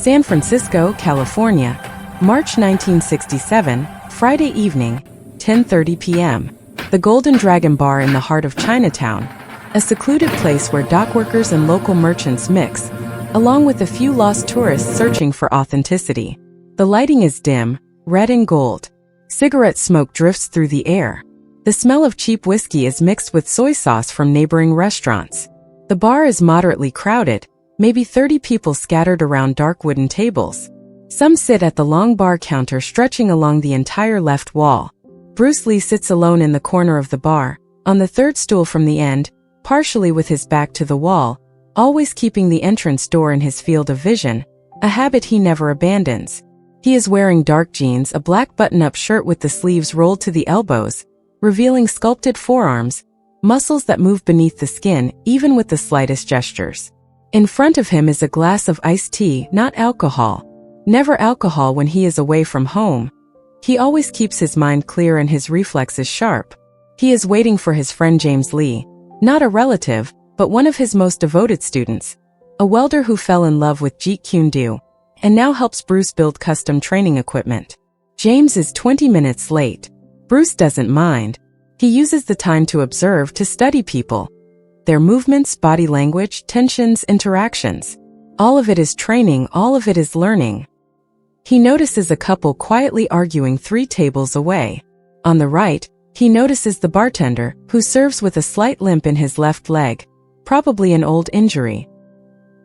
San Francisco, California, March 1967, Friday evening, 10:30 p.m. The Golden Dragon Bar in the heart of Chinatown, a secluded place where dockworkers and local merchants mix, along with a few lost tourists searching for authenticity. The lighting is dim, red and gold. Cigarette smoke drifts through the air. The smell of cheap whiskey is mixed with soy sauce from neighboring restaurants. The bar is moderately crowded, maybe 30 people scattered around dark wooden tables. Some sit at the long bar counter stretching along the entire left wall. Bruce Lee sits alone in the corner of the bar, on the third stool from the end, partially with his back to the wall, always keeping the entrance door in his field of vision, a habit he never abandons. He is wearing dark jeans, a black button-up shirt with the sleeves rolled to the elbows, revealing sculpted forearms, muscles that move beneath the skin even with the slightest gestures. In front of him is a glass of iced tea, not alcohol. Never alcohol when he is away from home. He always keeps his mind clear and his reflexes sharp. He is waiting for his friend James Lee, not a relative, but one of his most devoted students, a welder who fell in love with Jeet Kune Do, and now helps Bruce build custom training equipment. James is 20 minutes late. Bruce doesn't mind. He uses the time to observe, to study people. Their movements, body language, tensions, interactions. All of it is training, all of it is learning. He notices a couple quietly arguing 3 tables away. On the right, he notices the bartender, who serves with a slight limp in his left leg, probably an old injury.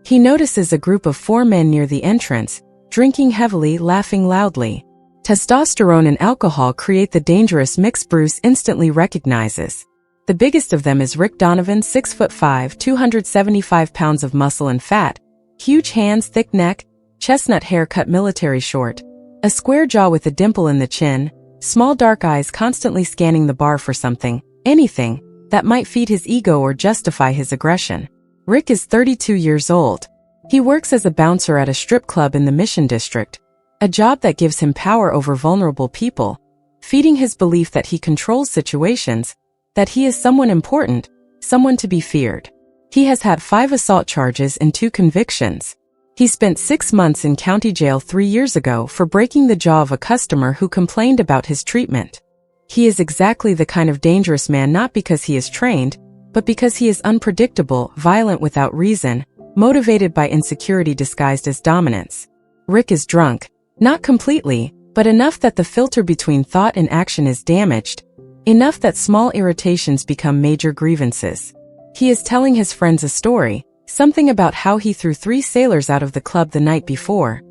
He notices a group of 4 men near the entrance, drinking heavily, laughing loudly. Testosterone and alcohol create the dangerous mix Bruce instantly recognizes. The biggest of them is Rick Donovan, 6'5", 275 pounds of muscle and fat, huge hands, thick neck, chestnut hair cut military short, a square jaw with a dimple in the chin, small dark eyes constantly scanning the bar for something, anything, that might feed his ego or justify his aggression. Rick is 32 years old. He works as a bouncer at a strip club in the Mission District, a job that gives him power over vulnerable people, feeding his belief that he controls situations, that he is someone important, someone to be feared. He has had 5 assault charges and 2 convictions. He spent 6 months in county jail 3 years ago for breaking the jaw of a customer who complained about his treatment. He is exactly the kind of dangerous man not because he is trained, but because he is unpredictable, violent without reason, motivated by insecurity disguised as dominance. Rick is drunk. Not completely, but enough that the filter between thought and action is damaged, enough that small irritations become major grievances. He is telling his friends a story, something about how he threw 3 sailors out of the club the night before,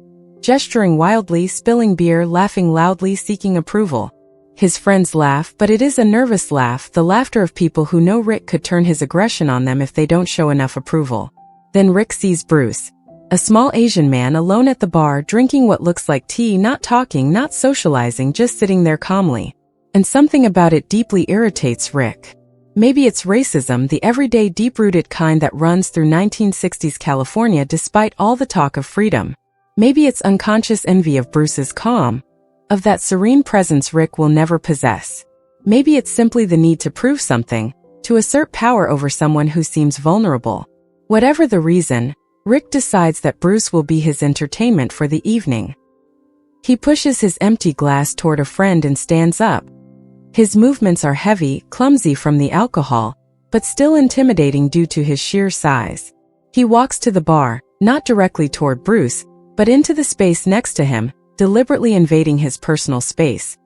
gesturing wildly, spilling beer, laughing loudly, seeking approval. His friends laugh, but it is a nervous laugh, the laughter of people who know Rick could turn his aggression on them if they don't show enough approval. Then Rick sees Bruce, a small Asian man alone at the bar drinking what looks like tea, not talking, not socializing, just sitting there calmly. And something about it deeply irritates Rick. Maybe it's racism, the everyday deep-rooted kind that runs through 1960s California despite all the talk of freedom. Maybe it's unconscious envy of Bruce's calm, of that serene presence Rick will never possess. Maybe it's simply the need to prove something, to assert power over someone who seems vulnerable. Whatever the reason, Rick decides that Bruce will be his entertainment for the evening. He pushes his empty glass toward a friend and stands up. His movements are heavy, clumsy from the alcohol, but still intimidating due to his sheer size. He walks to the bar, not directly toward Bruce, but into the space next to him, deliberately invading his personal space.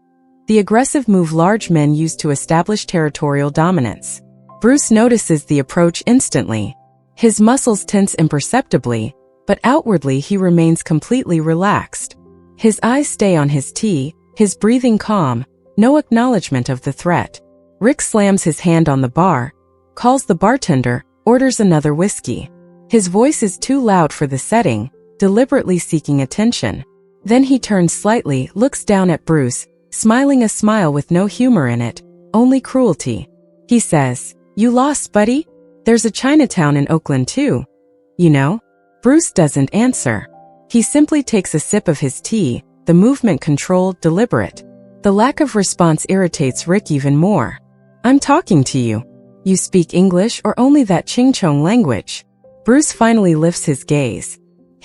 The aggressive move large men use to establish territorial dominance. Bruce notices the approach instantly. His muscles tense imperceptibly, but outwardly he remains completely relaxed. His eyes stay on his tea, his breathing calm, no acknowledgement of the threat. Rick slams his hand on the bar, calls the bartender, orders another whiskey. His voice is too loud for the setting, deliberately seeking attention. Then he turns slightly, looks down at Bruce, smiling a smile with no humor in it, only cruelty. He says, "You lost, buddy? There's a Chinatown in Oakland too. You know?" Bruce doesn't answer. He simply takes a sip of his tea, the movement controlled, deliberate. The lack of response irritates Rick even more. "I'm talking to you. You speak English or only that Ching Chong language?" Bruce finally lifts his gaze.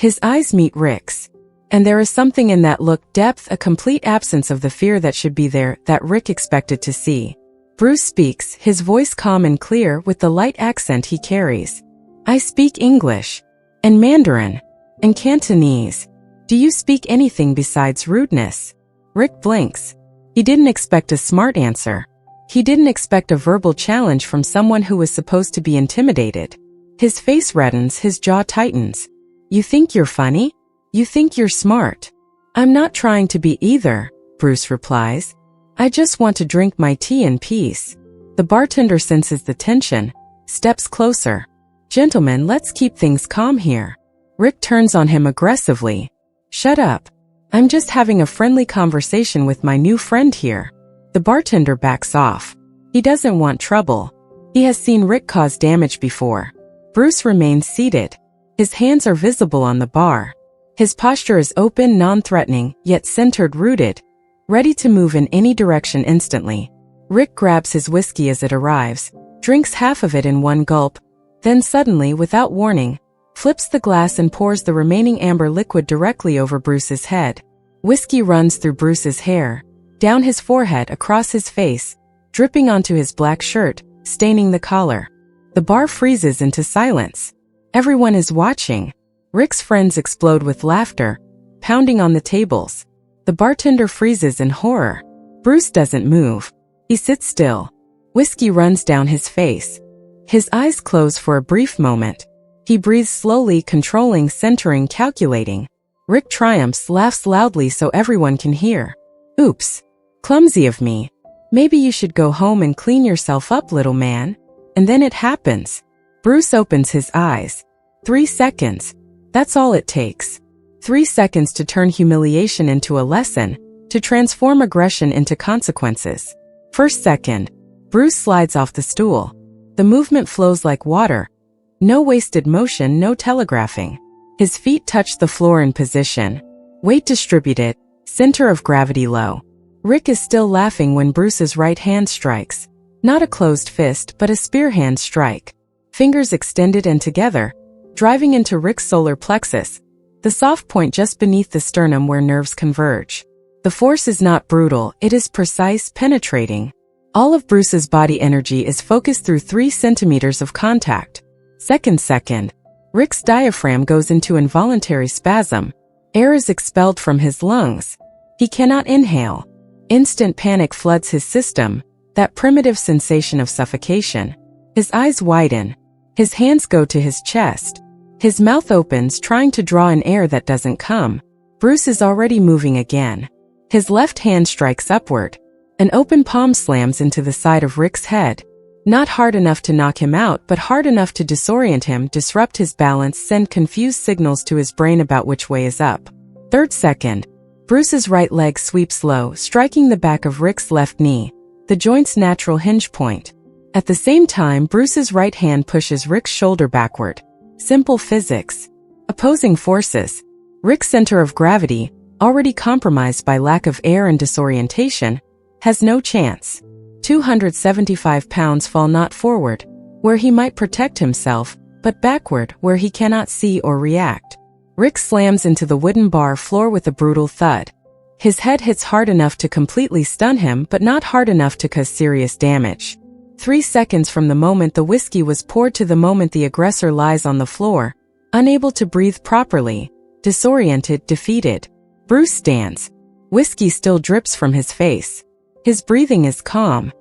His eyes meet Rick's. And there is something in that look, depth, a complete absence of the fear that should be there, that Rick expected to see. Bruce speaks, his voice calm and clear with the light accent he carries. I speak English. And Mandarin. And Cantonese. Do you speak anything besides rudeness? Rick blinks. He didn't expect a smart answer. He didn't expect a verbal challenge from someone who was supposed to be intimidated. His face reddens, his jaw tightens. You think you're funny? You think you're smart? I'm not trying to be either, Bruce replies. I just want to drink my tea in peace. The bartender senses the tension, steps closer. Gentlemen, let's keep things calm here. Rick turns on him aggressively. Shut up. I'm just having a friendly conversation with my new friend here. The bartender backs off. He doesn't want trouble. He has seen Rick cause damage before. Bruce remains seated. His hands are visible on the bar. His posture is open, non-threatening, yet centered, rooted, ready to move in any direction instantly. Rick grabs his whiskey as it arrives, drinks half of it in one gulp, then suddenly, without warning, flips the glass and pours the remaining amber liquid directly over Bruce's head. Whiskey runs through Bruce's hair, down his forehead, across his face, dripping onto his black shirt, staining the collar. The bar freezes into silence. Everyone is watching. Rick's friends explode with laughter, pounding on the tables. The bartender freezes in horror. Bruce doesn't move. He sits still. Whiskey runs down his face. His eyes close for a brief moment. He breathes slowly, controlling, centering, calculating. Rick triumphs, laughs loudly so everyone can hear. Oops. Clumsy of me. Maybe you should go home and clean yourself up, little man. And then it happens. Bruce opens his eyes. 3 seconds. That's all it takes. 3 seconds to turn humiliation into a lesson, to transform aggression into consequences. First second, Bruce slides off the stool. The movement flows like water. No wasted motion, no telegraphing. His feet touch the floor in position. Weight distributed, center of gravity low. Rick is still laughing when Bruce's right hand strikes. Not a closed fist, but a spear hand strike. Fingers extended and together, driving into Rick's solar plexus, the soft point just beneath the sternum where nerves converge. The force is not brutal, it is precise, penetrating. All of Bruce's body energy is focused through 3 centimeters of contact. Second, Rick's diaphragm goes into involuntary spasm. Air is expelled from his lungs. He cannot inhale. Instant panic floods his system, that primitive sensation of suffocation. His eyes widen. His hands go to his chest. His mouth opens, trying to draw in air that doesn't come. Bruce is already moving again. His left hand strikes upward. An open palm slams into the side of Rick's head. Not hard enough to knock him out, but hard enough to disorient him, disrupt his balance, send confused signals to his brain about which way is up. Second, Bruce's right leg sweeps low, striking the back of Rick's left knee, the joint's natural hinge point. At the same time, Bruce's right hand pushes Rick's shoulder backward. Simple physics. Opposing forces. Rick's center of gravity, already compromised by lack of air and disorientation, has no chance. 275 pounds fall not forward, where he might protect himself, but backward, where he cannot see or react. Rick slams into the wooden bar floor with a brutal thud. His head hits hard enough to completely stun him, but not hard enough to cause serious damage. 3 seconds from the moment the whiskey was poured to the moment the aggressor lies on the floor, unable to breathe properly, disoriented, defeated. Bruce stands. Whiskey still drips from his face. His breathing is calm.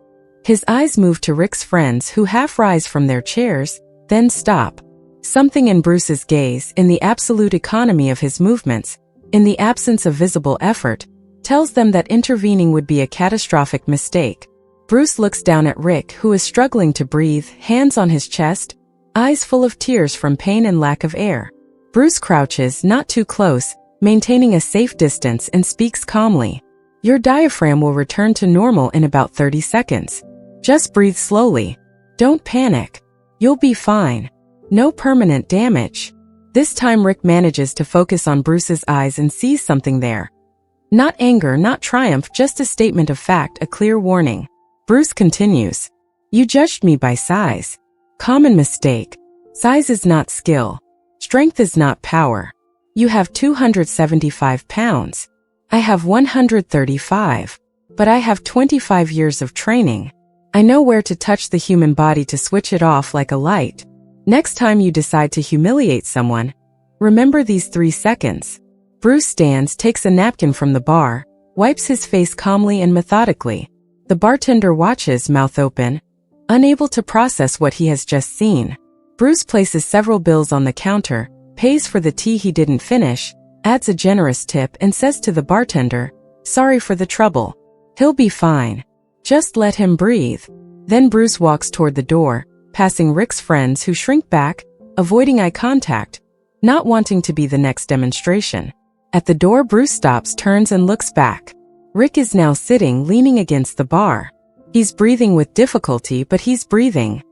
His eyes move to Rick's friends, who half rise from their chairs, then stop. Something in Bruce's gaze, in the absolute economy of his movements, in the absence of visible effort, tells them that intervening would be a catastrophic mistake. Bruce looks down at Rick, who is struggling to breathe, hands on his chest, eyes full of tears from pain and lack of air. Bruce crouches, not too close, maintaining a safe distance, and speaks calmly. Your diaphragm will return to normal in about 30 seconds. Just breathe slowly. Don't panic. You'll be fine. No permanent damage. This time Rick manages to focus on Bruce's eyes and sees something there. Not anger, not triumph, just a statement of fact, a clear warning. Bruce continues. You judged me by size. Common mistake. Size is not skill. Strength is not power. You have 275 pounds. I have 135. But I have 25 years of training. I know where to touch the human body to switch it off like a light. Next time you decide to humiliate someone, remember these 3 seconds. Bruce stands, takes a napkin from the bar, wipes his face calmly and methodically. The bartender watches, mouth open, unable to process what he has just seen. Bruce places several bills on the counter, pays for the tea he didn't finish, adds a generous tip and says to the bartender, "Sorry for the trouble. He'll be fine. Just let him breathe." Then Bruce walks toward the door, passing Rick's friends who shrink back, avoiding eye contact, not wanting to be the next demonstration. At the door, Bruce stops, turns and looks back. Rick is now sitting, leaning against the bar. He's breathing with difficulty, but he's breathing.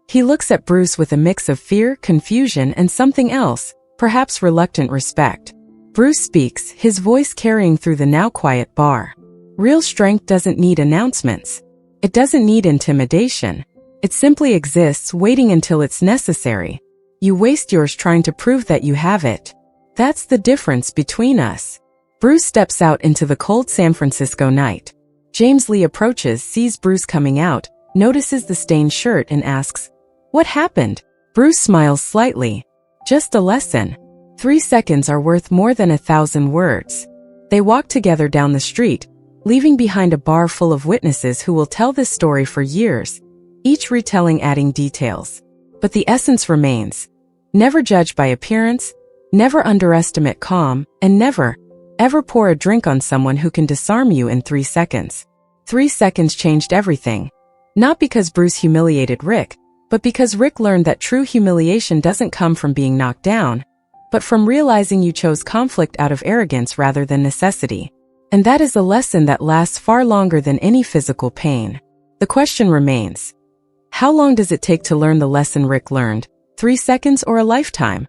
He looks at Bruce with a mix of fear, confusion, and something else, perhaps reluctant respect. Bruce speaks, his voice carrying through the now quiet bar. Real strength doesn't need announcements. It doesn't need intimidation. It simply exists, waiting until it's necessary. You waste yours trying to prove that you have it. That's the difference between us. Bruce steps out into the cold San Francisco night. James Lee approaches, sees Bruce coming out, notices the stained shirt and asks, "What happened?" Bruce smiles slightly. "Just a lesson. 3 seconds are worth more than 1,000 words." They walk together down the street, leaving behind a bar full of witnesses who will tell this story for years, each retelling, adding details. But the essence remains. Never judge by appearance, never underestimate calm, and never, ever pour a drink on someone who can disarm you in 3 seconds. 3 seconds changed everything. Not because Bruce humiliated Rick, but because Rick learned that true humiliation doesn't come from being knocked down, but from realizing you chose conflict out of arrogance rather than necessity. And that is a lesson that lasts far longer than any physical pain. The question remains, how long does it take to learn the lesson Rick learned? 3 seconds or a lifetime?